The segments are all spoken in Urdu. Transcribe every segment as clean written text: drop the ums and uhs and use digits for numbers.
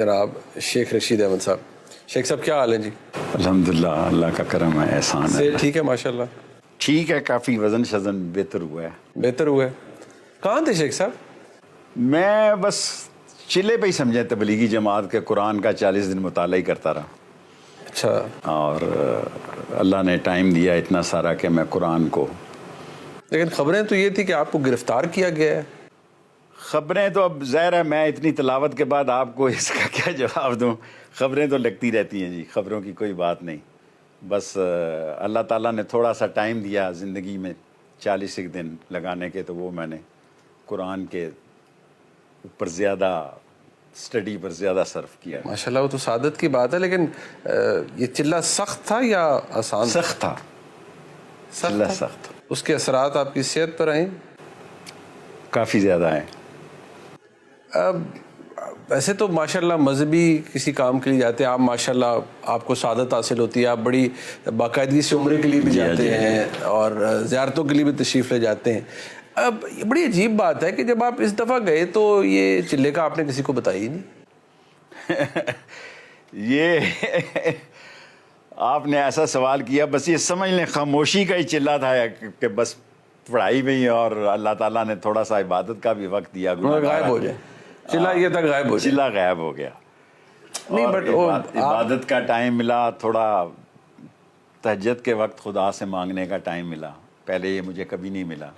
جناب شیخ رشید احمد صاحب. شیخ صاحب کیا حال ہے جی؟ الحمدللہ اللہ کا کرم ہے، احسان ہے. ٹھیک ہے ماشاء اللہ. ٹھیک ہے، کافی وزن شزن بہتر ہوا ہے. بہتر ہوا ہے. کہاں تھے شیخ صاحب؟ میں بس چلے پہ ہی سمجھے تبلیغی جماعت کے قرآن کا 40 دن مطالعہ ہی کرتا رہا. اچھا. اور اللہ نے ٹائم دیا اتنا سارا کہ میں قرآن کو. لیکن خبریں تو یہ تھی کہ آپ کو گرفتار کیا گیا ہے. خبریں تو اب ظاہر ہے میں اتنی تلاوت کے بعد آپ کو اس کا کیا جواب دوں. خبریں تو لگتی رہتی ہیں جی، خبروں کی کوئی بات نہیں. بس اللہ تعالیٰ نے تھوڑا سا ٹائم دیا زندگی میں 40 دن لگانے کے، تو وہ میں نے قرآن کے اوپر زیادہ اسٹڈی پر زیادہ صرف کیا. ماشاءاللہ وہ تو سعادت کی بات ہے. لیکن یہ چلہ سخت تھا یا آسان؟ سخت تھا. چلہ سخت. اس کے اثرات آپ کی صحت پر آئیں؟ کافی زیادہ ہیں. ویسے تو ماشاءاللہ مذہبی کسی کام کے لیے جاتے ہیں آپ، ماشاءاللہ آپ کو سعادت حاصل ہوتی ہے، آپ بڑی باقاعدگی سے عمرے کے لیے بھی جاتے ہیں اور زیارتوں کے لیے بھی تشریف لے جاتے ہیں. اب بڑی عجیب بات ہے کہ جب آپ اس دفعہ گئے تو یہ چلے کا آپ نے کسی کو بتایا ہی نہیں. یہ آپ نے ایسا سوال کیا، بس یہ سمجھ لیں خاموشی کا ہی چلہ تھا کہ بس پڑھائی میں ہی، اور اللہ تعالیٰ نے تھوڑا سا عبادت کا بھی وقت دیا. غائب ہو جائے چلا، یہ تک غائب ہو جائے. چلا غائب ہو گیا. نہیں بٹ عبادت کا ٹائم ملا، تھوڑا تہجد کے وقت خدا سے مانگنے کا ٹائم ملا. پہلے یہ مجھے کبھی نہیں ملا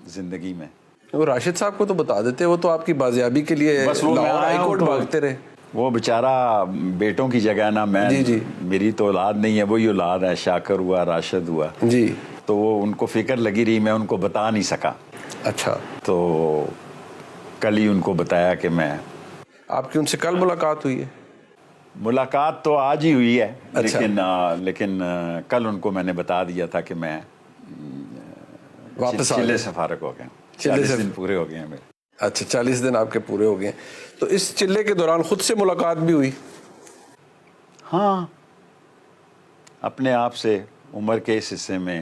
زندگی میں. وہ راشد صاحب کو تو بتا دیتے، وہ تو آپ کی بازیابی کے لیے لاہور ہائی کورٹ بھاگتے رہے. وہ بیچارہ بیٹوں کی جگہ نا، میں میری تو اولاد نہیں ہے، وہی اولاد ہے. شاکر ہوا، راشد ہوا جی، تو وہ ان کو فکر لگی رہی، میں ان کو بتا نہیں سکا. اچھا. تو کل ہی ان کو بتایا کہ میں. آپ کی ان سے کل ملاقات ہوئی ہے؟ ملاقات تو آج ہی ہوئی ہے. لیکن کل ان کو میں نے بتا دیا تھا کہ میں واپس چلے سے فارغ ہو گیا. 40 دن پورے ہو گئے ہیں میرے. اچھا، 40 دن آپ کے پورے ہو گئے. تو اس چلے کے دوران خود سے ملاقات بھی ہوئی؟ ہاں، اپنے آپ سے عمر کے اس حصے میں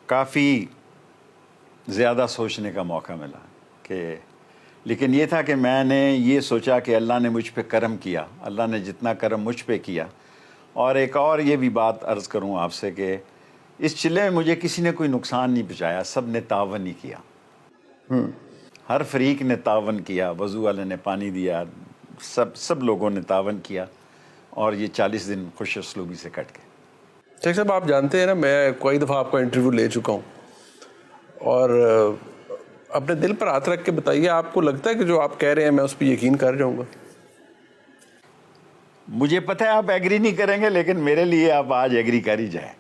کافی زیادہ سوچنے کا موقع ملا لیکن یہ تھا کہ میں نے یہ سوچا کہ اللہ نے مجھ پہ کرم کیا، اللہ نے جتنا کرم مجھ پہ کیا. اور ایک اور یہ بھی بات عرض کروں آپ سے کہ اس چلے میں مجھے کسی نے کوئی نقصان نہیں پہنچایا، سب نے تعاون ہی کیا. ہر فریق نے تعاون کیا. وضو والے نے پانی دیا، سب لوگوں نے تعاون کیا، اور یہ 40 دن خوش اسلوبی سے کٹ گئے. شیخ صاحب آپ جانتے ہیں نا، میں کوئی دفعہ آپ کا انٹرویو لے چکا ہوں، اور اپنے دل پر ہاتھ رکھ کے بتائیے، آپ کو لگتا ہے کہ جو آپ کہہ رہے ہیں میں اس پہ یقین کر جاؤں گا؟ مجھے پتہ ہے آپ ایگری نہیں کریں گے، لیکن میرے لیے آپ آج ایگری کر ہی جائیں.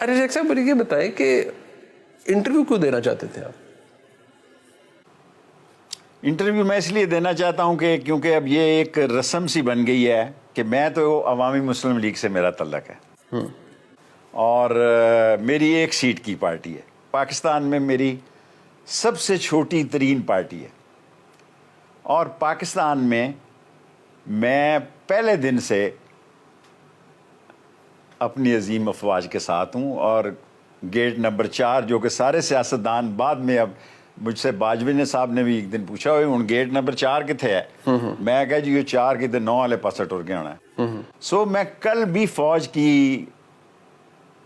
ارے شیخ صاحب مجھے یہ بتائیں کہ انٹرویو کیوں دینا چاہتے تھے آپ؟ انٹرویو میں اس لیے دینا چاہتا ہوں کہ کیونکہ اب یہ ایک رسم سی بن گئی ہے کہ میں تو عوامی مسلم لیگ سے میرا تعلق ہے، اور میری ایک سیٹ کی پارٹی ہے. پاکستان میں میری سب سے چھوٹی ترین پارٹی ہے، اور پاکستان میں پہلے دن سے اپنی عظیم افواج کے ساتھ ہوں. اور گیٹ نمبر 4 جو کہ سارے سیاستدان بعد میں، اب مجھ سے باجوی نے صاحب نے بھی ایک دن پوچھا ہوئے ان گیٹ نمبر 4 کتنے ہے، میں کہا جی یہ 4 کے 9 والے پاسے ٹر گیا ہونا ہے. سو میں کل بھی فوج کی،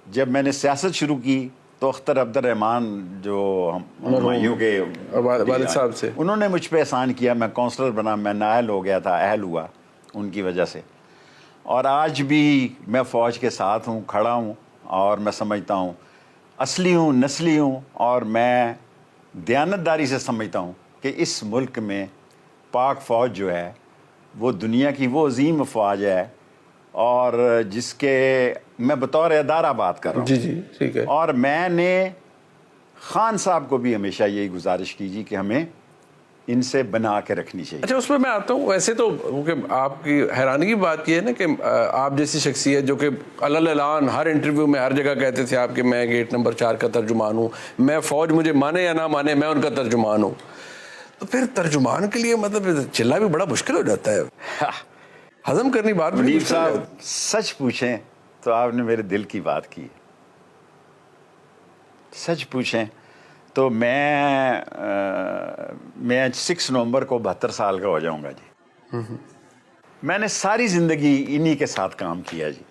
جب میں نے سیاست شروع کی تو اختر عبد الرحمان جو ہمایوں کے والد صاحب سے، انہوں نے مجھ پہ احسان کیا. میں کونسلر بنا، میں نااہل ہو گیا تھا، اہل ہوا ان کی وجہ سے. اور آج بھی میں فوج کے ساتھ ہوں، کھڑا ہوں، اور میں سمجھتا ہوں اصلی ہوں، نسلی ہوں، اور میں دیانتداری سے سمجھتا ہوں کہ اس ملک میں پاک فوج جو ہے وہ دنیا کی وہ عظیم افواج ہے، اور جس کے میں بطور ادارہ بات کر رہا ہوں. جی ٹھیک ہے. اور میں نے خان صاحب کو بھی ہمیشہ یہی گزارش کی کہ ہمیں ان سے بنا کے رکھنی چاہیے. اچھا، اس پہ میں آتا ہوں. ویسے تو آپ کی حیرانی کی بات یہ ہے نا کہ آپ جیسی شخصیت جو کہ اعلان ہر انٹرویو میں ہر جگہ کہتے تھے آپ کہ میں گیٹ نمبر 4 کا ترجمان ہوں، میں فوج مجھے مانے یا نہ مانے میں ان کا ترجمان ہوں. تو پھر ترجمان کے لیے مطلب چلنا بھی بڑا مشکل ہو جاتا ہے، ہضم کرنی بات. منیر صاحب سچ پوچھیں تو آپ نے میرے دل کی بات کی. سچ پوچھیں تو میں 6 نومبر کو 72 سال کا ہو جاؤں گا جی. میں نے ساری زندگی انہی کے ساتھ کام کیا جی.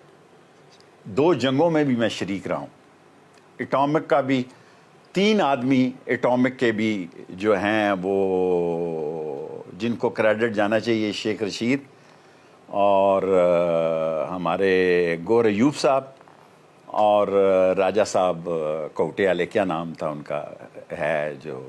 2 جنگوں میں بھی میں شریک رہا ہوں. اٹامک کا بھی 3 آدمی اٹامک کے بھی جو ہیں وہ جن کو کریڈٹ جانا چاہیے، شیخ رشید اور ہمارے گور ایوب صاحب اور راجہ صاحب کوٹے والے، کیا نام تھا ان کا ہے جو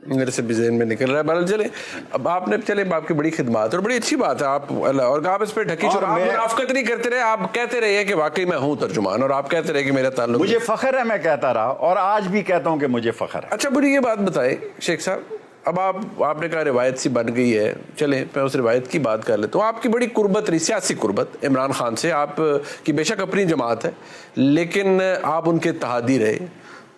میرے سے بھی ذہن میں نکل رہا ہے. بہرحال چلے اب آپ نے چلے آپ کی بڑی خدمات اور بڑی اچھی بات ہے آپ اور آپ اس پہ ڈھکی چھوڑ آپ منافقت نہیں کرتے رہے. آپ کہتے رہے کہ واقعی میں ہوں ترجمان، اور آپ کہتے رہے کہ میرا تعلق مجھے فخر ہے، میں کہتا رہا اور آج بھی کہتا ہوں کہ مجھے فخر ہے. اچھا مجھے یہ بات بتائیں شیخ صاحب، اب آپ نے کہا روایت سی بن گئی ہے، چلیں میں اس روایت کی بات کر لیتا ہوں. آپ کی بڑی قربت رہی، سیاسی قربت عمران خان سے. آپ کی بے شک اپنی جماعت ہے لیکن آپ ان کے اتحادی رہے.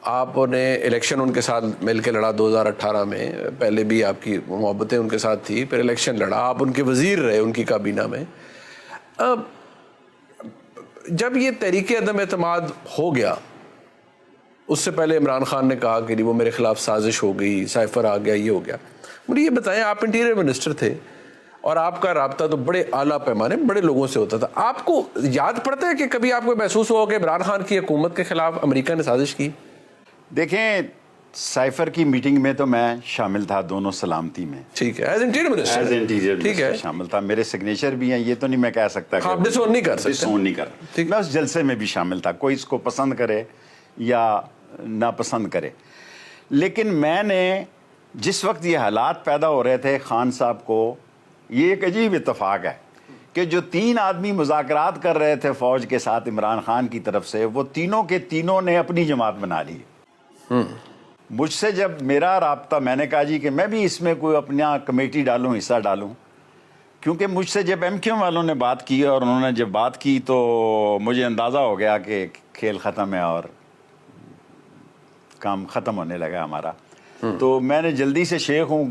آپ نے الیکشن ان کے ساتھ مل کے لڑا 2018 میں، پہلے بھی آپ کی محبتیں ان کے ساتھ تھی، پھر الیکشن لڑا، آپ ان کے وزیر رہے ان کی کابینہ میں. جب یہ تحریک عدم اعتماد ہو گیا، اس سے پہلے عمران خان نے کہا کہ وہ میرے خلاف سازش ہو گئی، سائفر آ گیا، یہ ہو گیا. مجھے یہ بتائیں، آپ انٹیریئر منسٹر تھے اور آپ کا رابطہ تو بڑے اعلیٰ پیمانے بڑے لوگوں سے ہوتا تھا. آپ کو یاد پڑتا ہے کہ کبھی آپ کو محسوس ہوا کہ عمران خان کی حکومت کے خلاف امریکہ نے سازش کی؟ دیکھیں، سائفر کی میٹنگ میں تو میں شامل تھا، دونوں سلامتی میں. ٹھیک ہے، ایز انٹیریئر منسٹر شامل تھا. میرے سگنیچر بھی ہیں، یہ تو نہیں میں کہہ سکتا کہ آپ ڈسون نہیں کر سکتے. ڈسون نہیں کر. میں اس جلسے میں بھی شامل تھا، کوئی اس کو پسند کرے یا ناپسند کرے. لیکن میں نے جس وقت یہ حالات پیدا ہو رہے تھے، خان صاحب کو یہ ایک عجیب اتفاق ہے کہ جو 3 آدمی مذاکرات کر رہے تھے فوج کے ساتھ عمران خان کی طرف سے، وہ تینوں کے تینوں نے اپنی جماعت بنا لی. مجھ سے جب میرا رابطہ، میں نے کہا جی کہ میں بھی اس میں کوئی اپنا کمیٹی ڈالوں، حصہ ڈالوں، کیونکہ مجھ سے جب ایم کیو والوں نے بات کی اور انہوں نے جب بات کی تو مجھے اندازہ ہو گیا کہ کھیل ختم ہے اور کام ختم ہونے لگا ہمارا. تو میں نے جلدی سے، شیخ ہوں،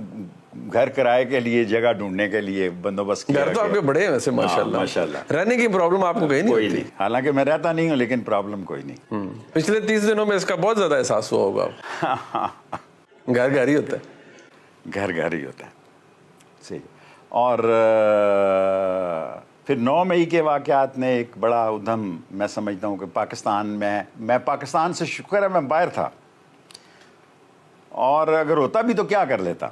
گھر کرائے کے لیے جگہ ڈھونڈنے کے لیے بندوبست کیا. گھر تو آپ کے بڑے ہیں ویسے ماشاءاللہ. رہنے کی پرابلم آپ کو کہیں نہیں؟ کوئی نہیں، حالانکہ میں رہتا نہیں ہوں لیکن پرابلم کوئی نہیں. پچھلے 30 دنوں میں اس کا بہت زیادہ احساس ہوا ہوگا. گھر گھر ہی ہوتا ہے. گھر گھر ہی ہوتا ہے. صحیح. اور پھر 9 مئی کے واقعات نے ایک بڑا ادھم، میں سمجھتا ہوں کہ پاکستان میں پاکستان سے شکر ہے میں باہر تھا، اور اگر ہوتا بھی تو کیا کر لیتا.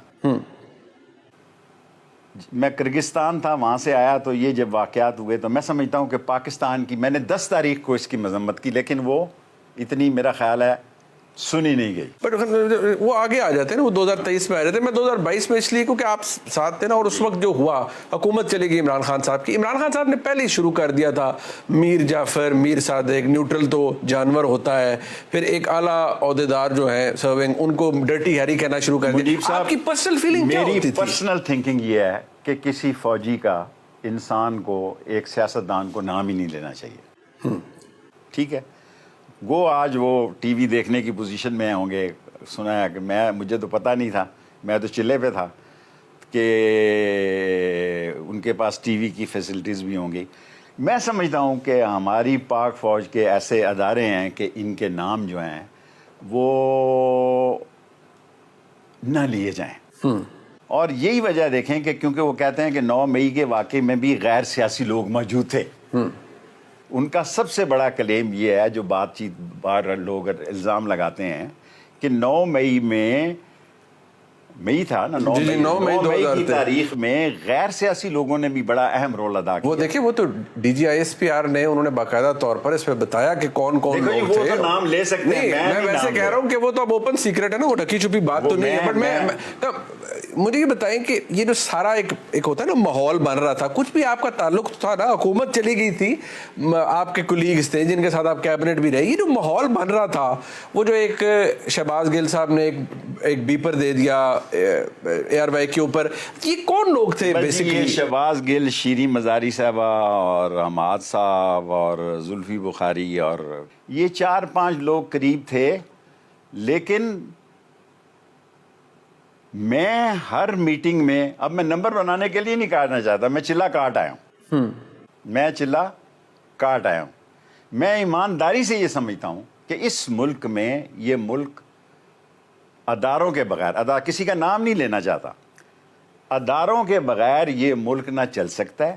میں کرگستان تھا، وہاں سے آیا تو یہ جب واقعات ہوئے تو میں سمجھتا ہوں کہ پاکستان کی، میں نے 10 تاریخ کو اس کی مذمت کی، لیکن وہ اتنی میرا خیال ہے سنی نہیں گئی. بٹ وہ آگے آ جاتے ہیں نا، وہ 2023 میں آ جاتے ہیں. میں 2022 میں اس لیے کیونکہ آپ ساتھ تھے نا، اور اس وقت جو ہوا حکومت چلے گئی عمران خان صاحب کی. عمران خان صاحب نے پہلے ہی شروع کر دیا تھا میر جعفر، میر صادق، نیوٹرل تو جانور ہوتا ہے، پھر ایک اعلیٰ عہدیدار جو ہیں سرونگ، ان کو ڈرٹی ہیری کہنا شروع کر دیا. آپ کی پرسنل فیلنگ کیا ہوتی تھی؟ میری پرسنل تھنکنگ یہ ہے کہ کسی فوجی کا، انسان کو، ایک سیاستدان کو نام ہی نہیں لینا چاہیے. ٹھیک ہے، وہ آج وہ ٹی وی دیکھنے کی پوزیشن میں ہوں گے. سنا ہے کہ مجھے تو پتہ نہیں تھا، میں تو چلے پہ تھا کہ ان کے پاس ٹی وی کی فیسلٹیز بھی ہوں گی. میں سمجھتا ہوں کہ ہماری پاک فوج کے ایسے ادارے ہیں کہ ان کے نام جو ہیں وہ نہ لیے جائیں. اور یہی وجہ دیکھیں کہ کیونکہ وہ کہتے ہیں کہ 9 مئی کے واقعے میں بھی غیر سیاسی لوگ موجود تھے. ان کا سب سے بڑا کلیم یہ ہے، جو بات چیت بار لوگ الزام لگاتے ہیں کہ 9 مئی میں، مئی تھا نا، 9 مئی کی تاریخ میں غیر سیاسی لوگوں نے بھی بڑا اہم رول ادا کیا. وہ دیکھیں، وہ تو ڈی جی ISPR نے، انہوں نے باقاعدہ طور پر اس پہ بتایا کہ کون کون لوگ تھے. وہ تو نام لے سکتے ہیں، میں ویسے کہہ رہا ہوں کہ وہ تو اب اوپن سیکرٹ ہے نا، وہ ڈھکی چھپی بات تو نہیں ہے. بٹ میں مجھے یہ بتائیں کہ یہ جو سارا ایک ہوتا ہے نا ماحول بن رہا تھا، کچھ بھی آپ کا تعلق تھا نا، حکومت چلی گئی تھی، آپ کے کولیگز تھے جن کے ساتھ آپ کیبنٹ بھی رہے، یہ جو ماحول بن رہا تھا، وہ جو ایک شہباز گل صاحب نے ایک بیپر دے دیا ایئر وائی کے اوپر، یہ کون لوگ تھے بیسیکلی؟ شہباز گل، شیریں مزاری صاحبہ اور حماد صاحب اور زلفی بخاری، اور یہ 4-5 لوگ قریب تھے. لیکن میں ہر میٹنگ میں، اب میں نمبر بنانے کے لیے نہیں کاٹنا چاہتا، میں چلا کاٹ آیا ہوں. میں ایمانداری سے یہ سمجھتا ہوں کہ اس ملک میں، یہ ملک اداروں کے بغیر، کسی کا نام نہیں لینا چاہتا، اداروں کے بغیر یہ ملک نہ چل سکتا ہے،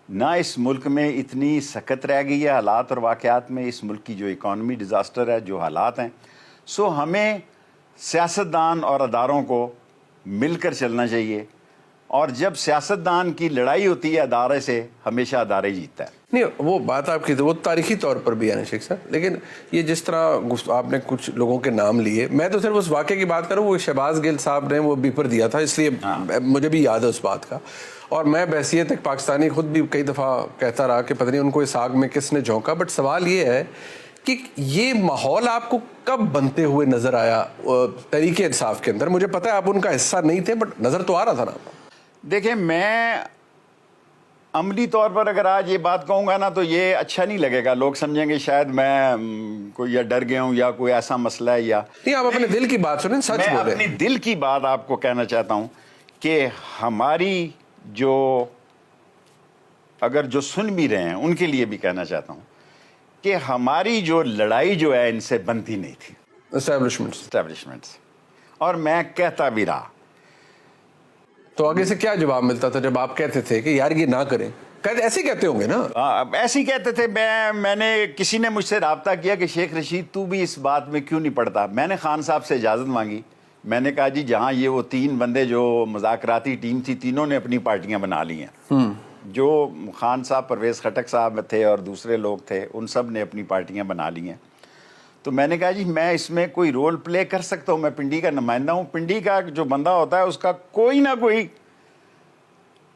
نہ اس ملک میں اتنی سکت رہ گئی ہے حالات اور واقعات میں، اس ملک کی جو اکانومی ڈیزاسٹر ہے، جو حالات ہیں. سو ہمیں سیاستدان اور اداروں کو مل کر چلنا چاہیے، اور جب سیاستدان کی لڑائی ہوتی ہے ادارے سے، ہمیشہ ادارے جیتتا ہے. نہیں وہ بات آپ کی وہ تاریخی طور پر بھی ہے نا شیخ صاحب، لیکن یہ جس طرح آپ نے کچھ لوگوں کے نام لیے، میں تو صرف اس واقعے کی بات کروں، وہ شہباز گل صاحب نے وہ بیپر دیا تھا، اس لیے مجھے بھی یاد ہے اس بات کا. اور میں بحیثیت ایک پاکستانی خود بھی کئی دفعہ کہتا رہا کہ پتہ نہیں ان کو اس آگ میں کس نے جھونکا. بٹ سوال یہ ہے کہ یہ ماحول آپ کو کب بنتے ہوئے نظر آیا تحریک انصاف کے اندر؟ مجھے پتا ہے آپ ان کا حصہ نہیں تھے، بٹ نظر تو آ رہا تھا نا. دیکھیں، میں عملی طور پر اگر آج یہ بات کہوں گا نا تو یہ اچھا نہیں لگے گا، لوگ سمجھیں گے شاید میں کوئی یا ڈر گیا ہوں یا کوئی ایسا مسئلہ ہے، یا نہیں. آپ اپنے دل کی بات سنیں، سچ میں بولیں. اپنی دل کی بات آپ کو کہنا چاہتا ہوں کہ ہماری جو، اگر جو سن بھی رہے ہیں ان کے لیے بھی کہنا چاہتا ہوں کہ ہماری جو لڑائی جو ہے ان سے بنتی نہیں تھی، اسٹیبلشمنٹس، اور میں کہتا بھی رہا. تو آگے سے کیا جواب ملتا تھا جب آپ کہتے تھے کہ یار یہ نہ کریں؟ ایسے کہتے ہوں گے نا. ایسے ہی کہتے تھے. میں نے، کسی نے مجھ سے رابطہ کیا کہ شیخ رشید تو بھی اس بات میں کیوں نہیں پڑتا. میں نے خان صاحب سے اجازت مانگی، میں نے کہا جی جہاں یہ وہ 3 بندے جو مذاکراتی ٹیم تھی، تینوں نے اپنی پارٹیاں بنا لی ہیں، جو خان صاحب، پرویز خٹک صاحب تھے اور دوسرے لوگ تھے، ان سب نے اپنی پارٹیاں بنا لی ہیں. تو میں نے کہا جی میں اس میں کوئی رول پلے کر سکتا ہوں، میں پنڈی کا نمائندہ ہوں. پنڈی کا جو بندہ ہوتا ہے اس کا کوئی نہ کوئی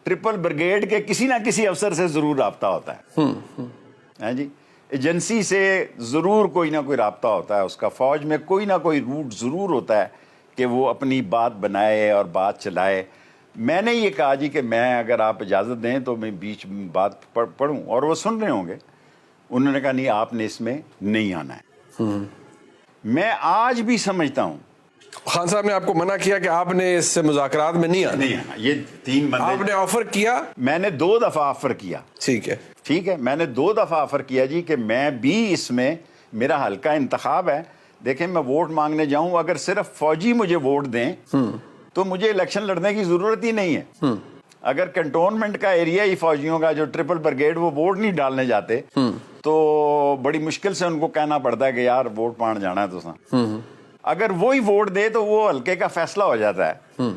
ٹرپل بریگیڈ کے کسی نہ کسی افسر سے ضرور رابطہ ہوتا ہے. ہاں جی، ایجنسی سے ضرور کوئی نہ کوئی رابطہ ہوتا ہے اس کا، فوج میں کوئی نہ کوئی روٹ ضرور ہوتا ہے کہ وہ اپنی بات بنائے اور بات چلائے. میں نے یہ کہا جی کہ میں، اگر آپ اجازت دیں تو میں بیچ میں بات پڑھوں، اور وہ سن رہے ہوں گے. انہوں نے کہا نہیں، آپ نے اس میں نہیں آنا ہے. میں آج بھی سمجھتا ہوں خان صاحب نے آپ کو منع کیا کہ آپ نے اس مذاکرات میں نہیں آنا. یہ 3 بندے آپ نے آفر کیا؟ میں نے 2 دفعہ آفر کیا. ٹھیک ہے، میں نے 2 دفعہ آفر کیا جی کہ میں بھی اس میں، میرا حلقہ انتخاب ہے. دیکھیں، میں ووٹ مانگنے جاؤں، اگر صرف فوجی مجھے ووٹ دیں تو مجھے الیکشن لڑنے کی ضرورت ہی نہیں ہے. اگر کنٹونمنٹ کا ایریا ہی فوجیوں کا، جو ٹرپل بریگیڈ، وہ ووٹ نہیں ڈالنے جاتے تو بڑی مشکل سے ان کو کہنا پڑتا ہے کہ یار ووٹ پان جانا ہے تو سا. اگر وہی ووٹ دے تو وہ حلقے کا فیصلہ ہو جاتا ہے.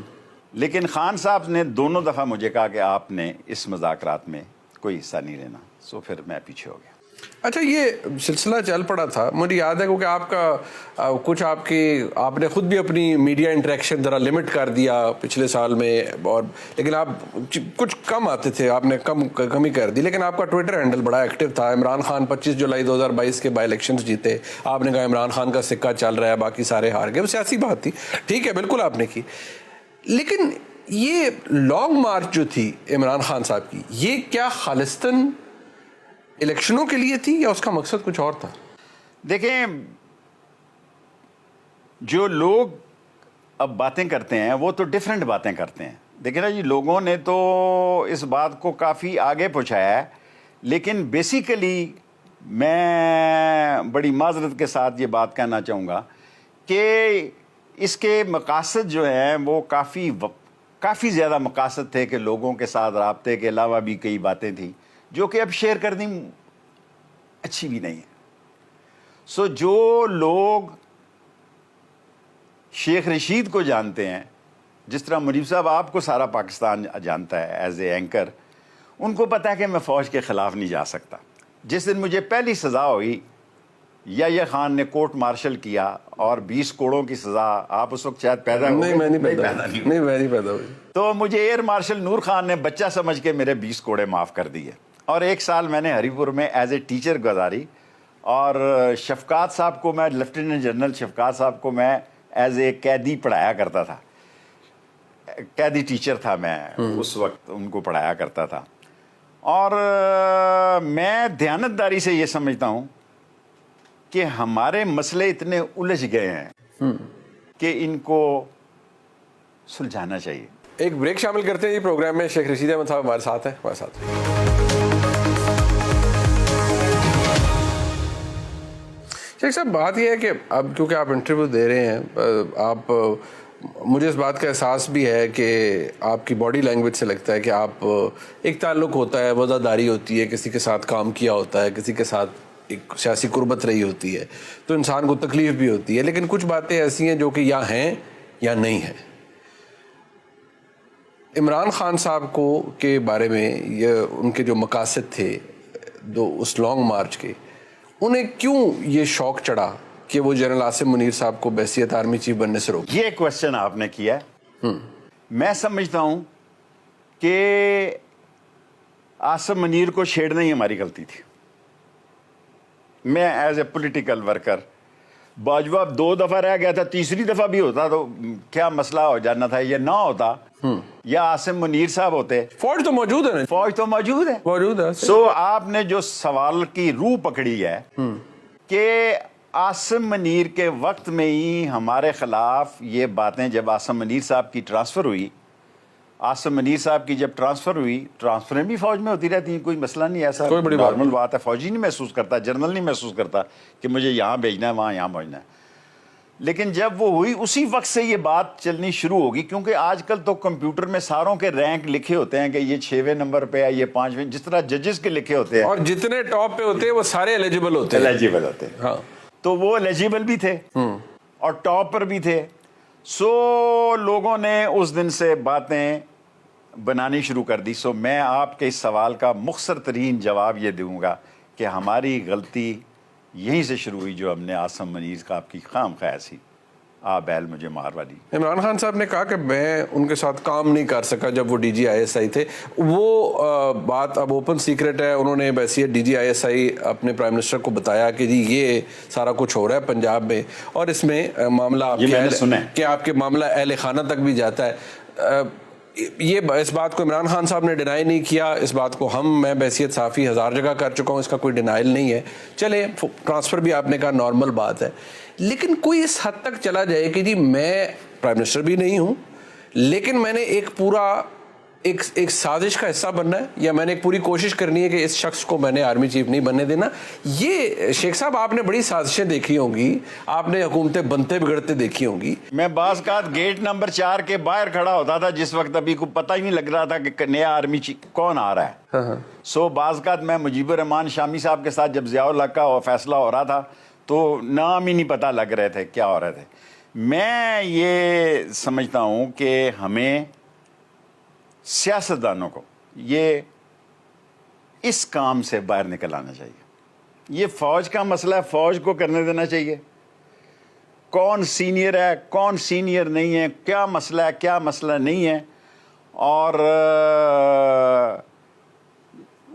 لیکن خان صاحب نے دونوں دفعہ مجھے کہا کہ آپ نے اس مذاکرات میں کوئی حصہ نہیں لینا. سو پھر میں پیچھے ہو گیا. اچھا، یہ سلسلہ چل پڑا تھا، مجھے یاد ہے کیونکہ آپ کا کچھ آپ نے خود بھی اپنی میڈیا انٹریکشن ذرا لمٹ کر دیا پچھلے سال میں، اور لیکن آپ کچھ کم آتے تھے، آپ نے کمی کر دی. لیکن آپ کا ٹویٹر ہینڈل بڑا ایکٹیو تھا. عمران خان 25 جولائی 2022 کے بائی الیکشنز جیتے، آپ نے کہا عمران خان کا سکہ چل رہا ہے، باقی سارے ہار گئے. وہ سیاسی بات تھی، ٹھیک ہے، بالکل آپ نے کی. لیکن یہ لانگ مارچ جو تھی عمران خان صاحب کی، یہ کیا خالصتاً الیکشنوں کے لیے تھی یا اس کا مقصد کچھ اور تھا؟ دیکھیں، جو لوگ اب باتیں کرتے ہیں وہ تو ڈیفرنٹ باتیں کرتے ہیں. دیکھیں نا جی، لوگوں نے تو اس بات کو کافی آگے پہنچایا ہے، لیکن بیسیکلی میں بڑی معذرت کے ساتھ یہ بات کہنا چاہوں گا کہ اس کے مقاصد جو ہیں وہ کافی زیادہ مقاصد تھے کہ لوگوں کے ساتھ رابطے کے علاوہ بھی کئی باتیں تھیں جو کہ اب شیئر کرنی اچھی بھی نہیں ہے. سو جو لوگ شیخ رشید کو جانتے ہیں، جس طرح منیب صاحب آپ کو سارا پاکستان جانتا ہے ایز اے اینکر، ان کو پتہ ہے کہ میں فوج کے خلاف نہیں جا سکتا. جس دن مجھے پہلی سزا ہوئی، یحییٰ خان نے کورٹ مارشل کیا اور 20 کوڑوں کی سزا، آپ اس وقت شاید پیدا ہوئے؟ نہیں، میں نہیں پیدا ہوئی. تو مجھے ایئر مارشل نور خان نے بچہ سمجھ کے میرے 20 کوڑے معاف کر دیے، اور 1 سال میں نے ہری پور میں ایز اے ٹیچر گزاری. اور شفقات صاحب کو میں، لیفٹیننٹ جنرل شفقات صاحب کو میں ایز اے قیدی پڑھایا کرتا تھا، قیدی ٹیچر تھا میں اس وقت، ان کو پڑھایا کرتا تھا. اور میں دیانتداری سے یہ سمجھتا ہوں کہ ہمارے مسئلے اتنے الجھ گئے ہیں کہ ان کو سلجھانا چاہیے. ایک بریک شامل کرتے ہیں یہ پروگرام میں. شیخ رشید احمد صاحب ہمارے ساتھ ہیں. شیخ صاحب بات یہ ہے کہ اب کیونکہ آپ انٹرویو دے رہے ہیں, آپ مجھے اس بات کا احساس بھی ہے کہ آپ کی باڈی لینگویج سے لگتا ہے کہ آپ ایک تعلق ہوتا ہے, وفاداری ہوتی ہے, کسی کے ساتھ کام کیا ہوتا ہے, کسی کے ساتھ ایک سیاسی قربت رہی ہوتی ہے, تو انسان کو تکلیف بھی ہوتی ہے. لیکن کچھ باتیں ایسی ہیں جو کہ یا ہیں یا نہیں ہیں. عمران خان صاحب کو کے بارے میں یہ ان کے جو مقاصد تھے اس لانگ مارچ کے, انہیں کیوں یہ شوق چڑھا کہ وہ جنرل عاصم منیر صاحب کو بحیثیت آرمی چیف بننے سے روک؟ یہ کوشچن آپ نے کیا ہے. میں سمجھتا ہوں کہ عاصم منیر کو چھیڑنا ہی ہماری غلطی تھی. میں as a political worker, Bajwa 2 دفعہ رہ گیا تھا, تیسری دفعہ بھی ہوتا تو کیا مسئلہ ہو جانا تھا. یہ نہ ہوتا یا عاصم منیر صاحب ہوتے. فوج تو موجود ہے, فوج تو موجود ہے, موجود ہے. سو آپ نے جو سوال کی روح پکڑی ہے کہ عاصم منیر کے وقت میں ہی ہمارے خلاف یہ باتیں, جب عاصم منیر صاحب کی ٹرانسفر ہوئی, عاصم منیر صاحب کی جب ٹرانسفر ہوئی, ٹرانسفریں بھی فوج میں ہوتی رہتی ہیں, کوئی مسئلہ نہیں, ایسا نارمل بات ہے. فوجی نہیں محسوس کرتا, جنرل نہیں محسوس کرتا کہ مجھے یہاں بھیجنا ہے, وہاں یہاں بھیجنا ہے. لیکن جب وہ ہوئی اسی وقت سے یہ بات چلنی شروع ہوگی, کیونکہ آج کل تو کمپیوٹر میں ساروں کے رینک لکھے ہوتے ہیں کہ یہ 6ویں نمبر پہ ہے, یہ 5ویں, جس طرح ججز کے لکھے ہوتے ہیں, اور جتنے ٹاپ پہ ہوتے ہیں وہ سارے ایلیجیبل ہوتے ہیں. ایلیجیبل ہوتے ہیں. ہاں, تو وہ ایلیجیبل بھی تھے اور ٹاپ پر بھی تھے. سو لوگوں نے اس دن سے باتیں بنانی شروع کر دی. سو میں آپ کے اس سوال کا مختصر ترین جواب یہ دوں گا کہ ہماری غلطی یہیں سے شروع ہوئی جو ہم نے عاصم منیر کا آپ کی خام خواہ سی بیل مجھے مار والی. عمران خان صاحب نے کہا کہ میں ان کے ساتھ کام نہیں کر سکا جب وہ DG ISI تھے. وہ بات اب اوپن سیکرٹ ہے. انہوں نے بحیثیت DG ISI اپنے پرائم منسٹر کو بتایا کہ جی یہ سارا کچھ ہو رہا ہے پنجاب میں, اور اس میں معاملہ آپ کے معاملہ اہل خانہ تک بھی جاتا ہے. یہ اس بات کو عمران خان صاحب نے ڈینائی نہیں کیا. اس بات کو میں بحیثیت صحافی 1000 جگہ کر چکا ہوں, اس کا کوئی ڈینائل نہیں ہے. چلے ٹرانسفر بھی آپ نے کہا نارمل بات ہے, لیکن کوئی اس حد تک چلا جائے کہ جی میں پرائم منسٹر بھی نہیں ہوں لیکن میں نے ایک پورا ایک سازش کا حصہ بننا ہے, یا میں نے ایک پوری کوشش کرنی ہے کہ اس شخص کو میں نے آرمی چیف نہیں بننے دینا. یہ شیخ صاحب آپ نے بڑی سازشیں دیکھی ہوں گی, آپ نے حکومتیں بنتے بگڑتے دیکھی ہوں گی. میں بعض کا گیٹ نمبر 4 کے باہر کھڑا ہوتا تھا جس وقت ابھی کو پتہ ہی نہیں لگ رہا تھا کہ نیا آرمی چیف کون آ رہا ہے. سو بعض کا میں مجیب الرحمان شامی صاحب کے ساتھ جب ضیاء الحق کا فیصلہ ہو رہا تھا تو نام ہی نہیں پتہ لگ رہے تھے کیا ہو رہے تھے. میں یہ سمجھتا ہوں کہ ہمیں سیاستدانوں کو یہ اس کام سے باہر نکل آنا چاہیے. یہ فوج کا مسئلہ ہے, فوج کو کرنے دینا چاہیے. کون سینئر ہے کون سینئر نہیں ہے, کیا مسئلہ ہے کیا مسئلہ نہیں ہے, اور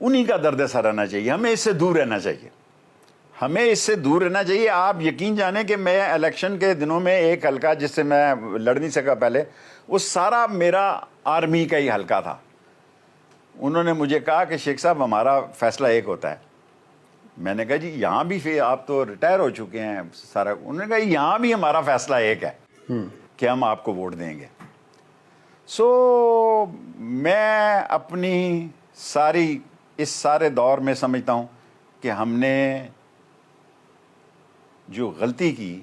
انہی کا درد سر رہنا چاہیے. ہمیں اس سے دور رہنا چاہیے, ہمیں اس سے دور رہنا چاہیے. آپ یقین جانیں کہ میں الیکشن کے دنوں میں ایک حلقہ جس سے میں لڑ نہیں سکا پہلے, وہ سارا میرا آرمی کا ہی حلقہ تھا. انہوں نے مجھے کہا کہ شیخ صاحب ہمارا فیصلہ ایک ہوتا ہے. میں نے کہا جی یہاں بھی آپ تو ریٹائر ہو چکے ہیں سارا. انہوں نے کہا یہاں بھی ہمارا فیصلہ ایک ہے کہ ہم آپ کو ووٹ دیں گے. سو میں اپنی اس سارے دور میں سمجھتا ہوں کہ ہم نے جو غلطی کی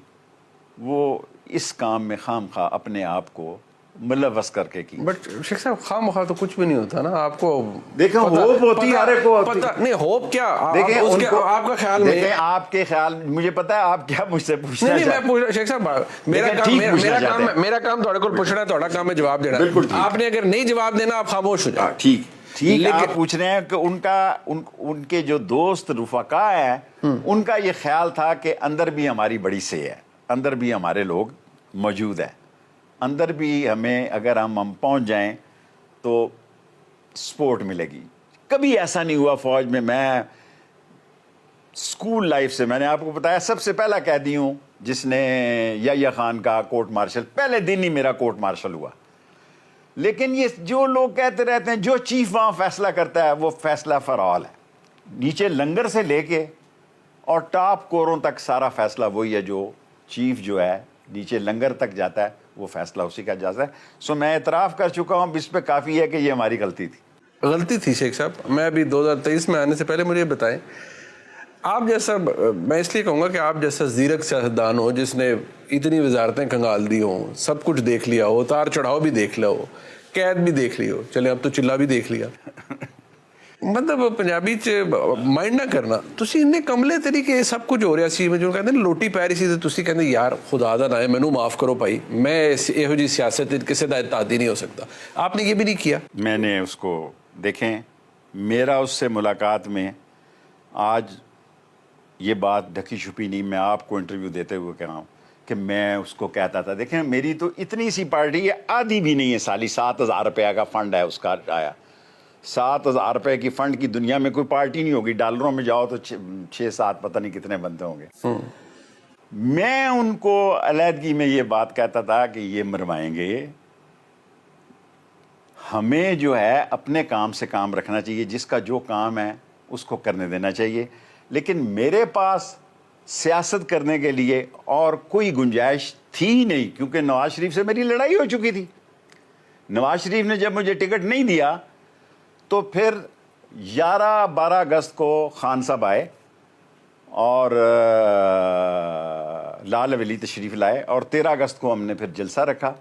وہ اس کام میں خام خواہ اپنے آپ کو ملوث کر کے کی. بٹ شیخ صاحب خام خواہ تو کچھ بھی نہیں ہوتا نا. آپ کو دیکھیں ہوپ ہوتی ہے, نہیں ہوپ کیا, دیکھیں آپ کا خیال میں, دیکھیں آپ کے خیال, مجھے پتا ہے آپ کیا مجھ سے پوچھنا نہیں میں پوچھ رہا شیخ صاحب, میرا کام تھوڑے کو پوچھنا ہے, تھوڑا کام ہے جواب دینا. آپ نے اگر نہیں جواب دینا آپ خاموش ہو جائیں. ٹھیک آپ پوچھ رہے ہیں کہ ان کے جو دوست رفقا ہیں ان کا یہ خیال تھا کہ اندر بھی ہماری بڑی سے ہے, اندر بھی ہمارے لوگ موجود ہیں, اندر بھی ہمیں اگر ہم پہنچ جائیں تو سپورٹ ملے گی. کبھی ایسا نہیں ہوا فوج میں اسکول لائف سے, میں نے آپ کو بتایا سب سے پہلا قیدی ہوں جس نے یحییٰ خان کا کورٹ مارشل, پہلے دن ہی میرا کورٹ مارشل ہوا. لیکن یہ جو لوگ کہتے رہتے ہیں جو چیف وہاں فیصلہ کرتا ہے وہ فیصلہ فار آل ہے. نیچے لنگر سے لے کے اور ٹاپ کوروں تک سارا فیصلہ وہی ہے. جو چیف جو ہے نیچے لنگر تک جاتا ہے وہ فیصلہ اسی کا جاتا ہے. سو میں اعتراف کر چکا ہوں, اس پہ کافی ہے کہ یہ ہماری غلطی تھی. غلطی تھی شیخ صاحب. میں ابھی 2023 میں آنے سے پہلے مجھے بتائیں آپ جیسا میں اس لیے کہوں گا کہ آپ جیسا زیرک سیاستدان ہو جس نے اتنی وزارتیں کنگال دی ہوں, سب کچھ دیکھ لیا ہو, اتار چڑھاؤ بھی دیکھ لیا ہو, قید بھی دیکھ لی ہو, چلے اب تو چلا بھی دیکھ لیا, مطلب پنجابی مائنڈ نہ کرنا ਤੁਸੀਂ ਇੰਨੇ ਕਮਲੇ ਤਰੀਕੇ ਸਭ ਕੁਝ ਹੋ ਰਿਹਾ ਸੀ, ਮੈਨੂੰ ਕਹਿੰਦੇ ਲੋਟੀ ਪੈ ਰਹੀ ਸੀ ਤੇ ਤੁਸੀਂ ਕਹਿੰਦੇ ਯਾਰ ਖੁਦਾ ਦਾ ਨਾਮ ਹੈ ਮੈਨੂੰ ਮਾਫ ਕਰੋ ਭਾਈ, ਮੈਂ ਇਹੋ ਜੀ ਸਿਆਸਤ ਕਿਸੇ ਦਾ ਇਤਾਦੀ ਨਹੀਂ ਹੋ ਸਕਦਾ. آپ نے یہ بھی نہیں کیا. میں نے اس کو دیکھیں, میرا اس سے ملاقات میں آج یہ بات ڈھکی چھپی نہیں, میں آپ کو انٹرویو دیتے ہوئے کہہ رہا ہوں کہ میں اس کو کہتا تھا دیکھیں میری تو اتنی سی پارٹی ہے, آدھی بھی نہیں ہے سالی, 7,000 روپیہ کا فنڈ ہے اس کا آیا. 7,000 روپے کی فنڈ کی دنیا میں کوئی پارٹی نہیں ہوگی, ڈالروں میں جاؤ تو 6-7 پتہ نہیں کتنے بندے ہوں گے. میں ان کو علیحدگی میں یہ بات کہتا تھا کہ یہ مروائیں گے, ہمیں جو ہے اپنے کام سے کام رکھنا چاہیے, جس کا جو کام ہے اس کو کرنے دینا چاہیے, لیکن میرے پاس سیاست کرنے کے لیے اور کوئی گنجائش تھی نہیں, کیونکہ نواز شریف سے میری لڑائی ہو چکی تھی. نواز شریف نے جب مجھے ٹکٹ نہیں دیا تو پھر 11-12 اگست کو خان صاحب آئے اور لال حویلی تشریف لائے, اور 13 اگست کو ہم نے پھر جلسہ رکھا.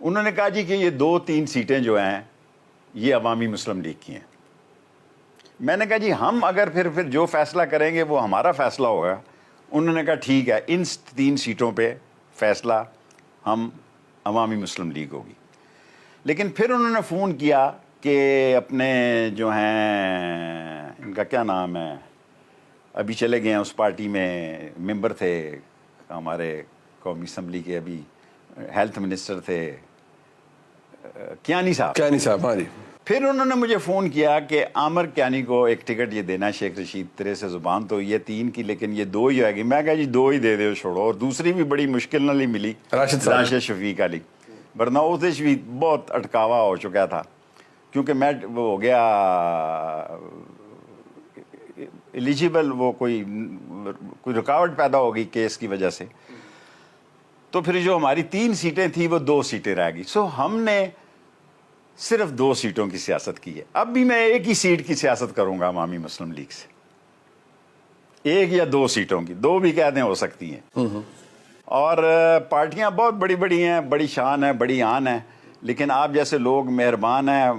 انہوں نے کہا جی کہ یہ 2-3 سیٹیں جو ہیں یہ عوامی مسلم لیگ کی ہیں. میں نے کہا جی ہم اگر پھر جو فیصلہ کریں گے وہ ہمارا فیصلہ ہوگا. انہوں نے کہا ٹھیک ہے, ان 3 سیٹوں پہ فیصلہ ہم عوامی مسلم لیگ ہوگی. لیکن پھر انہوں نے فون کیا کہ اپنے جو ہیں ان کا کیا نام ہے, ابھی چلے گئے ہیں اس پارٹی میں, ممبر تھے ہمارے قومی اسمبلی کے, ابھی ہیلتھ منسٹر تھے, کیانی صاحب. ہاں جی. پھر انہوں نے مجھے فون کیا کہ عامر کیانی کو ایک ٹکٹ یہ دینا ہے, شیخ رشید تیرے سے زبان تو یہ 3 کی لیکن یہ 2 ہی آئے گی. میں کہا جی 2 ہی دے دو چھوڑو, اور دوسری بھی بڑی مشکل نال ہی ملی, راشد شفیق علی, ورنہ اس بھی بہت اٹکاوا ہو چکا تھا کیونکہ میں وہ ہو گیا ایلیجیبل, وہ کوئی رکاوٹ پیدا ہو گئی کیس کی وجہ سے. تو پھر جو ہماری 3 سیٹیں تھیں وہ 2 سیٹیں رہ گئی. سو ہم نے صرف 2 سیٹوں کی سیاست کی ہے. اب بھی میں ایک ہی سیٹ کی سیاست کروں گا عوامی مسلم لیگ سے, 1 یا 2 سیٹوں کی, 2 بھی کہتے ہیں ہو سکتی ہیں. اور پارٹیاں بہت بڑی بڑی ہیں, بڑی شان ہے, بڑی آن ہے, لیکن آپ جیسے لوگ مہربان ہیں.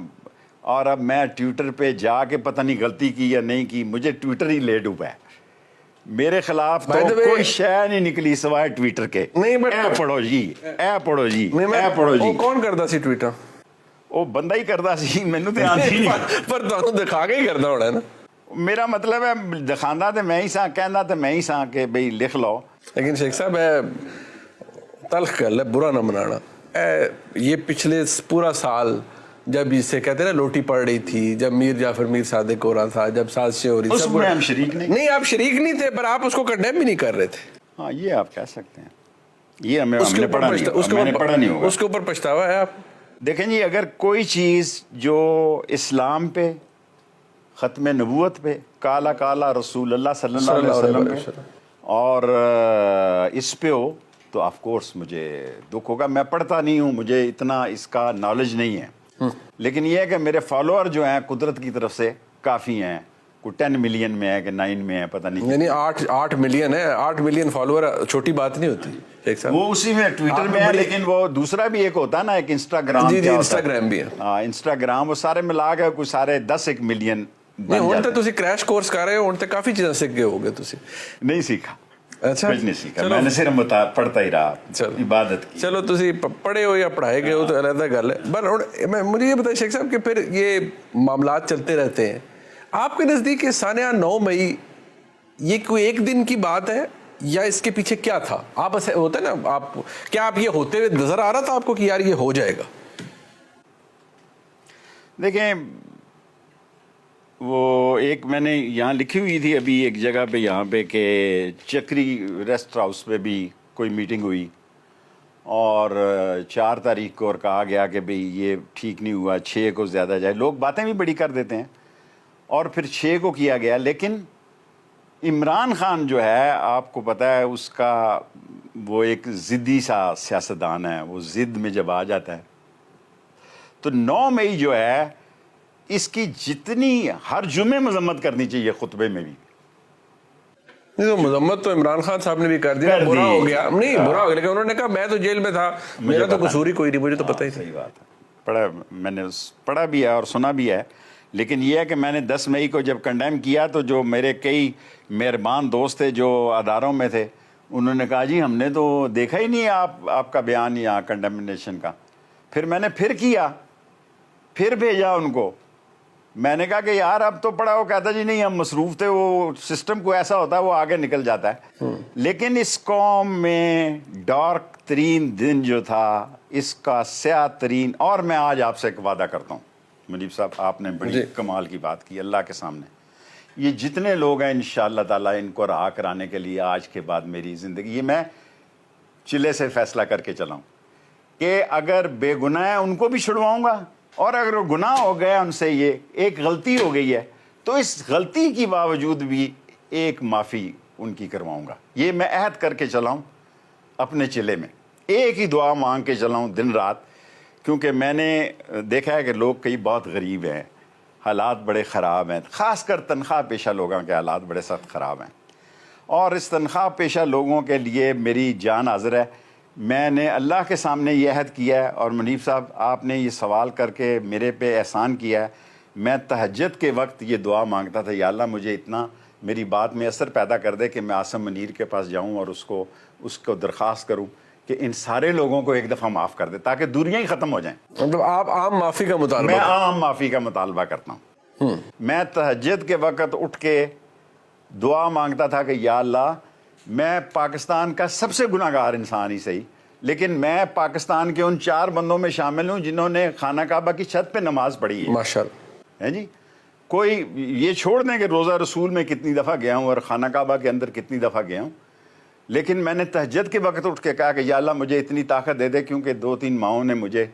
اور اب میں ٹویٹر پہ جا کے پتہ نہیں غلطی کی یا نہیں کی, مجھے ٹویٹر ہی لے ڈوبا ہے. میرے خلاف تو کوئی شے نہیں نکلی سوائے ٹویٹر کے. اے پڑھو جی, اے پڑھو جی, اے پڑھو جی. کون کرتا سی ٹویٹر؟ وہ بندہ ہی کرتا سی, مینوں تے آندی نہیں, پر تانوں دکھا کے ہی کردا ہونا ہے نا. میرا مطلب ہے دکھاندا تے میں ہی ساں, کہندا تے میں ہی ساں کہ بھئی لکھ لو. لیکن شیخ صاحب تلخ گل ہے, برا نہ منانا. یہ پچھلے پورا سال جب اس سے کہتے ہیں نا لوٹی پڑ رہی تھی, جب میر جعفر میر صادق ہو رہا تھا, جب سازشیں ہو رہی تھی, اس میں ہم شریک نہیں, آپ شریک نہیں تھے, پر آپ اس کو کنڈیم بھی نہیں کر رہے تھے. ہاں یہ آپ کہہ سکتے ہیں, یہ ہم نے پڑھا نہیں ہوگا. اس کے اوپر پچھتاوا ہے آپ. دیکھیں جی, اگر کوئی چیز جو اسلام پہ, ختم نبوت پہ, کالا کالا رسول اللہ صلی اللہ علیہ وسلم پہ اور اس پہ ہو تو آف کورس مجھے دکھ ہوگا. میں پڑھتا نہیں ہوں, مجھے اتنا اس کا نالج نہیں ہے, لیکن یہ ہے کہ میرے فالوور جو ہیں قدرت کی طرف سے کافی ہیں. کوئی 10 ملین میں ہے کہ 9 میں ہے, پتہ نہیں. یعنی 8 ملین ہے. 8 ملین فالوور چھوٹی بات نہیں ہوتی شیخ صاحب. وہ اسی میں ٹویٹر میں ہے, لیکن وہ دوسرا بھی ایک ہوتا ہے نا, ایک انسٹاگرام. جی انسٹاگرام بھی ہے. ہاں انسٹاگرام, وہ سارے ملا کے کوئی سارے 10 ملین. نہیں ہن تے تسی کریش کورس کر رہے ہو, ہن تے کافی چیزاں سیکھ گئے ہوگے تسی. نہیں سیکھا, اچھا کچھ نہیں سیکھا, میں نے صرف پڑھتا ہی رہا, عبادت کی. چلو تسی پڑھے ہو یا پڑھائے گئے ہو تو علیحدہ گل ہے. پر مجھے یہ بتائیں شیخ صاحب کہ پھر یہ معاملات چلتے رہتے ہیں, آپ کے نزدیک یہ سانحہ 9 مئی یہ کوئی ایک دن کی بات ہے یا اس کے پیچھے کیا تھا؟ آپ ایسے ہوتا ہے نا, آپ کیا آپ یہ ہوتے ہوئے نظر آ رہا تھا آپ کو کہ یار یہ ہو جائے گا؟ دیکھیں وہ ایک میں نے یہاں لکھی ہوئی تھی ابھی ایک جگہ پہ یہاں پہ کہ چکری ریسٹ ہاؤس پہ بھی کوئی میٹنگ ہوئی اور 4 تاریخ کو, اور کہا گیا کہ بھئی یہ ٹھیک نہیں ہوا, 6 کو زیادہ جائے. لوگ باتیں بھی بڑی کر دیتے ہیں, اور پھر 6 کو کیا گیا. لیکن عمران خان جو ہے آپ کو پتہ ہے اس کا وہ ایک ضدی سا سیاستدان ہے, وہ ضد میں جب آ جاتا ہے تو 9 مئی جو ہے اس کی جتنی ہر جمعے مذمت کرنی چاہیے خطبے میں بھی, نہیں تو مذمت تو عمران خان صاحب نے بھی کر دیا, برا ہو گیا, نہیں برا ہو گیا, لیکن انہوں نے کہا میں تو جیل میں تھا, میرا تو قصور ہی کوئی نہیں, مجھے تو پتہ ہی تھا. صحیح بات ہے, پڑھا میں نے پڑھا بھی ہے اور سنا بھی ہے. لیکن یہ ہے کہ میں نے 10 مئی کو جب کنڈیم کیا تو جو میرے کئی مہربان دوست تھے جو اداروں میں تھے, انہوں نے کہا جی ہم نے تو دیکھا ہی نہیں آپ کا بیان یہاں کنڈیمنیشن کا. پھر میں نے پھر کیا, پھر بھیجا ان کو. میں نے کہا کہ یار اب تو پڑھا, وہ کہتا جی نہیں ہم مصروف تھے, وہ سسٹم کو ایسا ہوتا ہے وہ آگے نکل جاتا ہے. لیکن اس قوم میں ڈارک ترین دن جو تھا, اس کا سیاہ ترین, اور میں آج آپ سے ایک وعدہ کرتا ہوں منیب صاحب, آپ نے بڑی کمال کی بات کی اللہ کے سامنے, یہ جتنے لوگ ہیں انشاءاللہ تعالیٰ ان کو رہا کرانے کے لیے آج کے بعد میری زندگی, یہ میں چلے سے فیصلہ کر کے چلا ہوں کہ اگر بے گناہ ہیں ان کو بھی چھڑواؤں گا, اور اگر وہ گناہ ہو گیا ان سے, یہ ایک غلطی ہو گئی ہے تو اس غلطی کی باوجود بھی ایک معافی ان کی کرواؤں گا. یہ میں عہد کر کے چلا ہوں اپنے چلے میں, ایک ہی دعا مانگ کے چلا ہوں دن رات, کیونکہ میں نے دیکھا ہے کہ لوگ کئی بہت غریب ہیں, حالات بڑے خراب ہیں, خاص کر تنخواہ پیشہ لوگوں کے حالات بڑے سخت خراب ہیں. اور اس تنخواہ پیشہ لوگوں کے لیے میری جان حاضر ہے. میں نے اللہ کے سامنے یہ عہد کیا ہے, اور منیب صاحب آپ نے یہ سوال کر کے میرے پہ احسان کیا ہے, میں تہجد کے وقت یہ دعا مانگتا تھا, یا اللہ مجھے اتنا میری بات میں اثر پیدا کر دے کہ میں عاصم منیر کے پاس جاؤں اور اس کو درخواست کروں کہ ان سارے لوگوں کو ایک دفعہ معاف کر دے تاکہ دوریاں ہی ختم ہو جائیں. مطلب آپ عام معافی کا مطالبہ؟ میں عام معافی کا مطالبہ کرتا ہوں. میں تہجد کے وقت اٹھ کے دعا مانگتا تھا کہ یا اللہ میں پاکستان کا سب سے گناہ گار انسان ہی صحیح, لیکن میں پاکستان کے ان 4 بندوں میں شامل ہوں جنہوں نے خانہ کعبہ کی چھت پہ نماز پڑھی ہے. ماشاءاللہ ہے جی. کوئی یہ چھوڑ دیں کہ روزہ رسول میں کتنی دفعہ گیا ہوں اور خانہ کعبہ کے اندر کتنی دفعہ گیا ہوں, لیکن میں نے تہجد کے وقت اٹھ کے کہا کہ یا اللہ مجھے اتنی طاقت دے دے, کیونکہ 2-3 ماؤں نے مجھے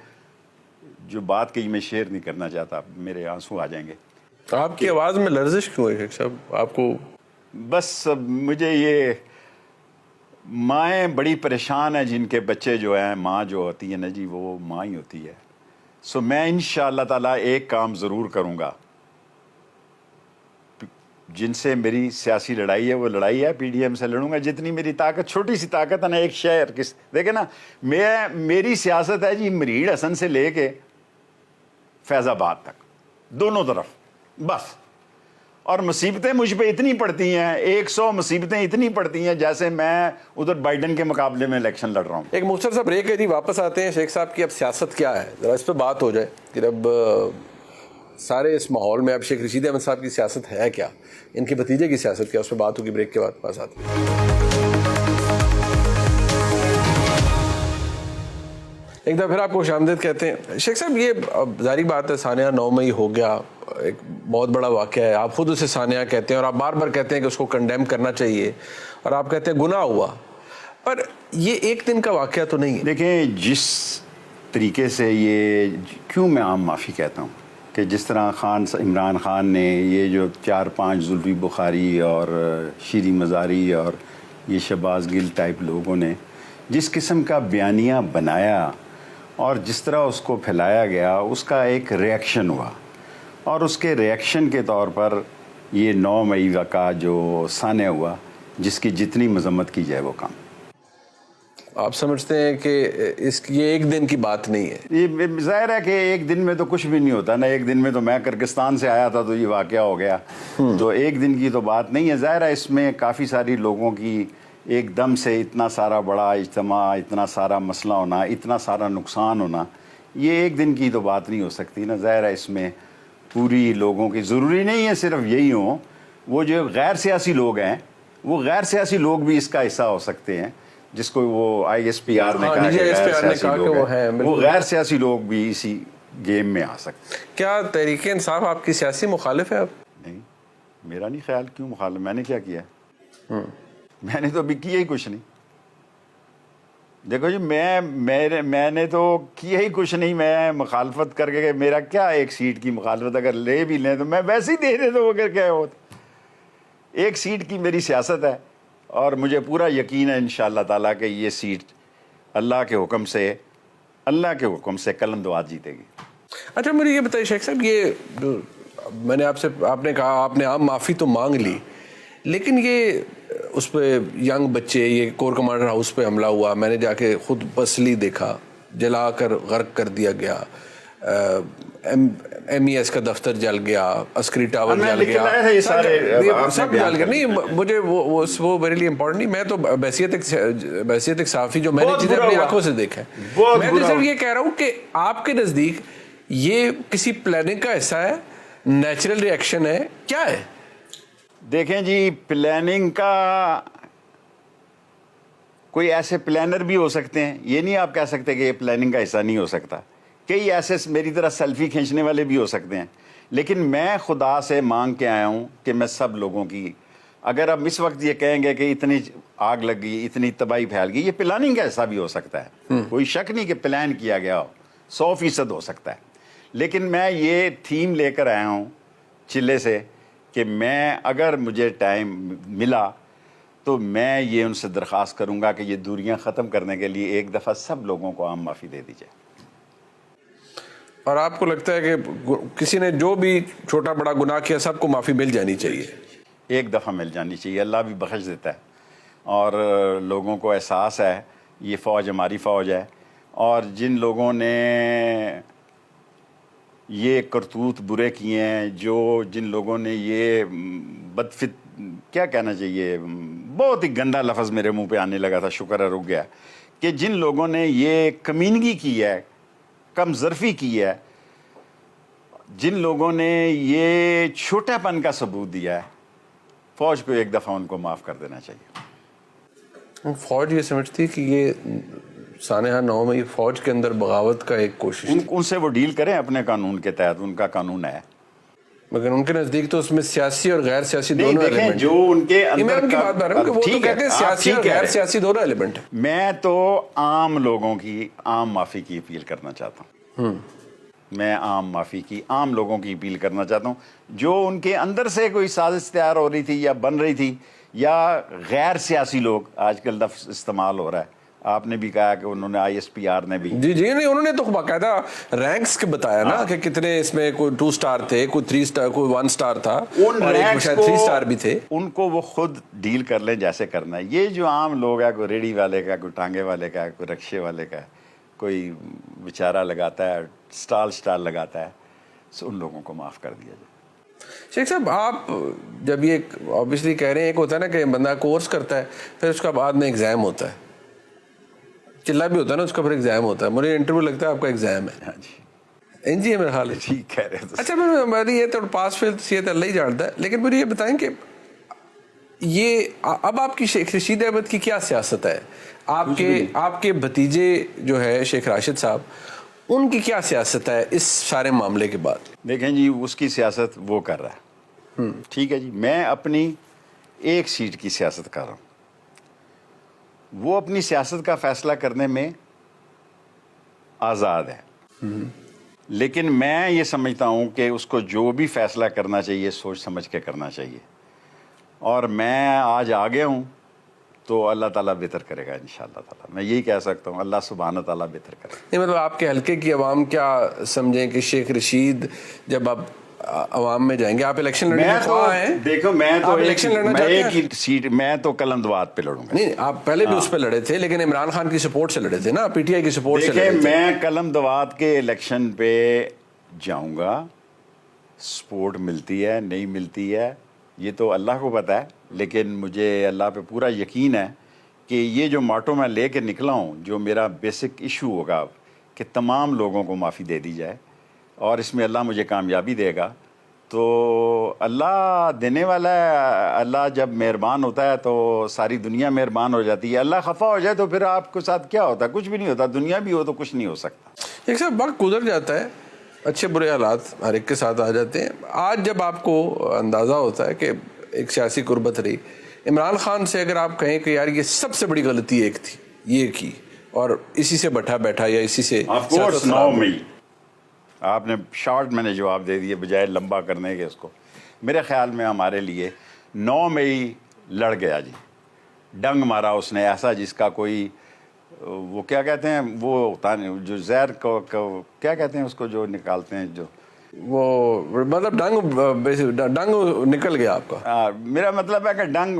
جو بات کہی میں شیئر نہیں کرنا چاہتا, میرے آنسو آ جائیں گے. آپ کی آواز میں لرزش کیوں ہے شیخ صاحب آپ کو؟ بس مجھے یہ مائیں بڑی پریشان ہیں جن کے بچے جو ہیں, ماں جو ہوتی ہے نا جی وہ ماں ہی ہوتی ہے. سو میں انشاءاللہ تعالیٰ ایک کام ضرور کروں گا, جن سے میری سیاسی لڑائی ہے وہ لڑائی ہے پی ڈی ایم سے لڑوں گا جتنی میری طاقت, چھوٹی سی طاقت ہے نا, ایک شہر کس دیکھیں نا, میری سیاست ہے جی مریڑ حسن سے لے کے فیض آباد تک, دونوں طرف بس. اور مصیبتیں مجھ پہ اتنی پڑتی ہیں, 100 مصیبتیں اتنی پڑتی ہیں جیسے میں ادھر بائیڈن کے مقابلے میں الیکشن لڑ رہا ہوں. ایک مختصر سا بریک ہے جی, واپس آتے ہیں. شیخ صاحب کی اب سیاست کیا ہے, ذرا اس پہ بات ہو جائے کہ اب سارے اس ماحول میں اب شیخ رشید احمد صاحب کی سیاست ہے کیا, ان کے بھتیجے کی سیاست کیا, اس پہ بات ہوگی بریک کے بعد. پاس آتے ہیں ایک دفعہ پھر آپ کو خوش آمدید کہتے ہیں. شیخ صاحب یہ ظاہری بات ہے, سانحہ 9 مئی ہو گیا, ایک بہت بڑا واقعہ ہے, آپ خود اسے سانحہ کہتے ہیں اور آپ بار بار کہتے ہیں کہ اس کو کنڈیم کرنا چاہیے, اور آپ کہتے ہیں گناہ ہوا, پر یہ ایک دن کا واقعہ تو نہیں ہے. دیکھیں جس طریقے سے یہ, کیوں میں عام معافی کہتا ہوں کہ جس طرح عمران خان نے یہ جو 4-5 زلفی بخاری اور شیریں مزاری اور یہ شہباز گل ٹائپ لوگوں نے جس قسم کا بیانیہ بنایا اور جس طرح اس کو پھیلایا گیا, اس کا ایک ریئیکشن ہوا, اور اس کے ریئیکشن کے طور پر یہ 9 مئی کا جو سانحہ ہوا, جس کی جتنی مذمت کی جائے وہ کام. آپ سمجھتے ہیں کہ یہ ایک دن کی بات نہیں ہے؟ یہ ظاہر ہے کہ ایک دن میں تو کچھ بھی نہیں ہوتا نا. ایک دن میں تو میں کرگستان سے آیا تھا تو یہ واقعہ ہو گیا, تو ایک دن کی تو بات نہیں ہے. ظاہر ہے اس میں کافی ساری لوگوں کی ایک دم سے اتنا سارا بڑا اجتماع, اتنا سارا مسئلہ ہونا, اتنا سارا نقصان ہونا, یہ ایک دن کی تو بات نہیں ہو سکتی نا. ظاہر ہے اس میں پوری لوگوں کی, ضروری نہیں ہے صرف یہی ہوں, وہ جو غیر سیاسی لوگ ہیں وہ غیر سیاسی لوگ بھی اس کا حصہ ہو سکتے ہیں, جس کو وہ آئی ایس پی آر نے کہا کہ غیر سیاسی لوگ ہیں, وہ غیر سیاسی لوگ بھی اسی گیم میں آ سکتے ہیں. کیا تحریک انصاف آپ کی سیاسی مخالف ہے اب؟ نہیں, میرا نہیں خیال. کیوں مخالف؟ میں نے کیا کیا ہے؟ میں نے تو ابھی کیا ہی کچھ نہیں. دیکھو جی میں نے تو کیا ہی کچھ نہیں. میں مخالفت کر کے میرا کیا 1 سیٹ کی مخالفت, اگر لے بھی لیں تو میں ویسے ہی دے دے تو اگر کیا ہوتا. 1 سیٹ کی میری سیاست ہے, اور مجھے پورا یقین ہے انشاءاللہ تعالیٰ کہ یہ سیٹ اللہ کے حکم سے قلم دعات جیتے گی. اچھا مجھے یہ بتائیے شیخ صاحب, یہ میں نے آپ نے کہا آپ نے عام معافی تو مانگ لی, لیکن یہ اس پہ ینگ بچے، یہ کور کمانڈر ہاؤس پہ حملہ ہوا، میں نے جا کے خود پسلی دیکھا، جلا کر غرق کر دیا گیا، ایم ای ایس کا دفتر جل گیا، عسکری ٹاور جل گیا، سب جل گیا. نہیں مجھے وہ میرے لیے امپورٹنٹ نہیں، میں تو بحیثیت ایک صحافی جو میں نے چیزیں اپنی آنکھوں سے دیکھا ہے، میں تو صرف یہ کہہ رہا ہوں کہ آپ کے نزدیک یہ کسی پلاننگ کا حصہ ہے، نیچرل ری ایکشن ہے، کیا ہے؟ دیکھیں جی، پلاننگ کا کوئی ایسے پلانر بھی ہو سکتے ہیں، یہ نہیں آپ کہہ سکتے کہ یہ پلاننگ کا حصہ نہیں ہو سکتا. کئی ایسے میری طرح سیلفی کھینچنے والے بھی ہو سکتے ہیں، لیکن میں خدا سے مانگ کے آیا ہوں کہ میں سب لوگوں کی، اگر اب اس وقت یہ کہیں گے کہ اتنی آگ لگ گئی، اتنی تباہی پھیل گئی، یہ پلاننگ کا حصہ بھی ہو سکتا ہے، کوئی شک نہیں کہ پلان کیا گیا ہو، 100% ہو سکتا ہے. لیکن میں یہ تھیم لے کر آیا ہوں چلے سے کہ میں اگر مجھے ٹائم ملا تو میں یہ ان سے درخواست کروں گا کہ یہ دوریاں ختم کرنے کے لیے ایک دفعہ سب لوگوں کو عام معافی دے دی جائے. اور آپ کو لگتا ہے کہ کسی نے جو بھی چھوٹا بڑا گناہ کیا سب کو معافی مل جانی چاہیے؟ ایک دفعہ مل جانی چاہیے، اللہ بھی بخش دیتا ہے. اور لوگوں کو احساس ہے یہ فوج ہماری فوج ہے، اور جن لوگوں نے یہ کرتوت برے کیے ہیں، جن لوگوں نے یہ کیا کہنا چاہیے، بہت ہی گندا لفظ میرے منہ پہ آنے لگا تھا، شکر ہے رک گیا، کہ جن لوگوں نے یہ کمینگی کی ہے، کم ظرفی کی ہے، جن لوگوں نے یہ چھوٹا پن کا ثبوت دیا ہے، فوج کو ایک دفعہ ان کو معاف کر دینا چاہیے. فوج یہ سمجھتی کہ یہ سانحہ 9 میں یہ فوج کے اندر بغاوت کا ایک کوشش ان سے وہ ڈیل کریں اپنے قانون کے تحت، ان کا قانون ہے. مگر ان کے نزدیک تو اس میں سیاسی اور غیر سیاسی دونوں ایلیمنٹ، جو ان کے میں ان کی بات بتا رہا ہوں کہ وہ تو کہتے ہیں سیاسی اور غیر سیاسی دونوں ایلیمنٹ ہیں. میں تو عام لوگوں کی عام معافی کی اپیل کرنا چاہتا ہوں. میں عام معافی کی عام لوگوں کی اپیل کرنا چاہتا ہوں جو ان کے اندر سے کوئی سازش تیار ہو رہی تھی یا بن رہی تھی، یا غیر سیاسی لوگ، آج کل لفظ استعمال ہو رہا ہے، آپ نے بھی کہا کہ انہوں نے ISPR نے بھی، جی نہیں، انہوں نے تو باقاعدہ رینکس کے بتایا نا کہ کتنے اس میں کوئی 2 سٹار تھے، کوئی 3 سٹار، کوئی 1 سٹار تھا، اور ایک شاید 3 سٹار بھی تھے. ان کو وہ خود ڈیل کر لیں جیسے کرنا ہے. یہ جو عام لوگ ہیں، کوئی ریڑھی والے کا، کوئی ٹانگے والے کا، کوئی رکشے والے کا، کوئی بیچارہ لگاتا ہے سٹال لگاتا ہے، ان لوگوں کو معاف کر دیا جائے. شیخ صاحب، آپ جب یہ آبویسلی کہہ رہے ہیں، ایک ہوتا ہے نا کہ بندہ کورس کرتا ہے، پھر اس کا بعد میں ایگزام ہوتا ہے، چلا بھی ہوتا ہے نا، اس کا پھر ایگزام ہوتا ہے. مجھے انٹرویو لگتا ہے آپ کا ایگزام ہے. ہاں جی، جی ہے میرا حال ہے. ٹھیک کہہ رہے ہیں. اچھا، میری یہ تو پاس فیل یہ تو اللہ ہی جانتا ہے، لیکن مجھے یہ بتائیں کہ یہ اب آپ کی شیخ رشید احمد کی کیا سیاست ہے؟ آپ کے بھتیجے جو ہے شیخ راشد صاحب، ان کی کیا سیاست ہے اس سارے معاملے کے بعد؟ دیکھیں جی، اس کی سیاست وہ کر رہا ہے، ٹھیک ہے جی. میں اپنی ایک سیٹ کی سیاست کر رہا ہوں. وہ اپنی سیاست کا فیصلہ کرنے میں آزاد ہے، لیکن میں یہ سمجھتا ہوں کہ اس کو جو بھی فیصلہ کرنا چاہیے سوچ سمجھ کے کرنا چاہیے. اور میں آج آ گیا ہوں تو اللہ تعالیٰ بہتر کرے گا انشاءاللہ تعالیٰ. میں یہی کہہ سکتا ہوں، اللہ سبحانہ تعالیٰ بہتر کرے گا. نہیں مطلب آپ کے حلقے کی عوام کیا سمجھیں کہ شیخ رشید جب آپ عوام میں جائیں گے، آپ الیکشن لڑنے کے خواہاں ہیں؟ دیکھو، میں تو الیکشن لڑنا چاہتے ہیں؟ ایک ہی سیٹ، میں تو قلمدوات پہ لڑوں گا. نہیں، آپ پہلے بھی اس پہ لڑے تھے، لیکن عمران خان کی سپورٹ سے لڑے تھے نا، PTI کی سپورٹ سے لڑے تھے. میں قلمدوات کے الیکشن پہ جاؤں گا، سپورٹ ملتی ہے نہیں ملتی ہے یہ تو اللہ کو پتہ ہے، لیکن مجھے اللہ پہ پورا یقین ہے کہ یہ جو ماٹو میں لے کے نکلا ہوں، جو میرا بیسک ایشو ہوگا کہ تمام لوگوں کو معافی دے دی جائے، اور اس میں اللہ مجھے کامیابی دے گا. تو اللہ دینے والا ہے. اللہ جب مہربان ہوتا ہے تو ساری دنیا مہربان ہو جاتی ہے. اللہ خفا ہو جائے تو پھر آپ کے ساتھ کیا ہوتا ہے؟ کچھ بھی نہیں ہوتا. دنیا بھی ہو تو کچھ نہیں ہو سکتا. ایک صاحب وقت گزر جاتا ہے، اچھے برے حالات ہر ایک کے ساتھ آ جاتے ہیں. آج جب آپ کو اندازہ ہوتا ہے کہ ایک سیاسی قربت رہی، عمران خان سے اگر آپ کہیں کہ یار یہ سب سے بڑی غلطی ایک تھی یہ کی، اور اسی سے بیٹھا یا اسی سے 9 مئی آپ نے شارٹ میں نے جواب دے دیے بجائے لمبا کرنے کے. اس کو میرے خیال میں ہمارے لیے 9 مئی لڑ گیا جی. ڈنگ مارا اس نے ایسا جس کا کوئی، وہ کیا کہتے ہیں، وہ ہوتا نہیں جو زہر کو کیا کہتے ہیں اس کو جو نکالتے ہیں، جو وہ مطلب ڈنگ نکل گیا آپ کا. میرا مطلب ہے کہ ڈنگ